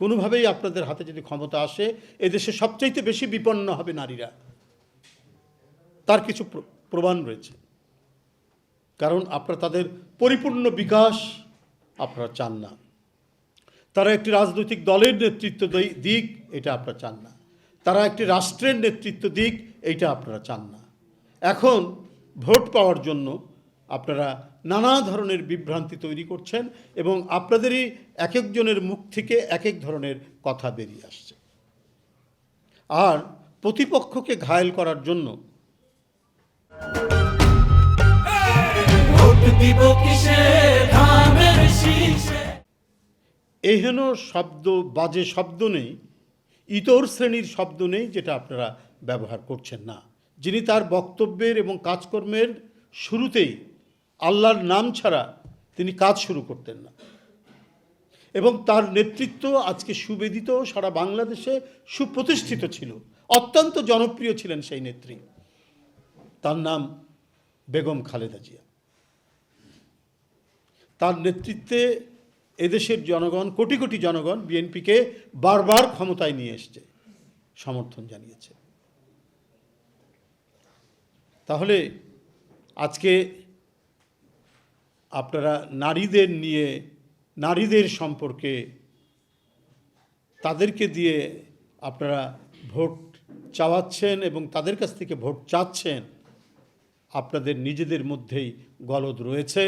কোনোভাবেই আপনাদের হাতে যদি ক্ষমতা আসে, এদেশে সবচাইতে বেশি বিপন্ন হবে নারীরা। তার কিছু প্রমাণ রয়েছে। কারণ আপনারা তাদের পরিপূর্ণ বিকাশ আপনারা চান না। তারা একটি রাজনৈতিক দলের নেতৃত্ব দিক, এটা আপনারা চান না। তারা একটি রাষ্ট্রের নেতৃত্ব দিক, এইটা আপনারা চান না। এখন ভোট পাওয়ার জন্য আপনারা নানা ধরনের বিভ্রান্তি তৈরি করছেন এবং আপনাদেরই এক একজনের মুখ থেকে এক এক ধরনের কথা বেরিয়ে আসছে। আর প্রতিপক্ষকে ঘায়েল করার জন্য এহেন শব্দ, বাজে শব্দ নেই, ইতর শ্রেণীর শব্দ নেই যেটা আপনারা ব্যবহার করছেন না। যিনি তার বক্তব্যের এবং কাজকর্মের শুরুতেই আল্লাহর নাম ছাড়া তিনি কাজ শুরু করতেন না, এবং তার নেতৃত্ব আজকে সুবেদিত, সারা বাংলাদেশে সুপ্রতিষ্ঠিত ছিল, অত্যন্ত জনপ্রিয় ছিলেন সেই নেত্রী। তার নাম বেগম খালেদা জিয়া। তার নেতৃত্বে এদেশের জনগণ, কোটি কোটি জনগণ বিএনপিকে বারবার ক্ষমতায় নিয়ে এসছে, সমর্থন জানিয়েছে। তাহলে আজকে আপনারা নারীদের নিয়ে, নারীদের সম্পর্কে, তাদেরকে দিয়ে আপনারা ভোট চাওয়াচ্ছেন এবং তাদের কাছ থেকে ভোট চাচ্ছেন, আপনাদের নিজেদের মধ্যেই গলদ রয়েছে।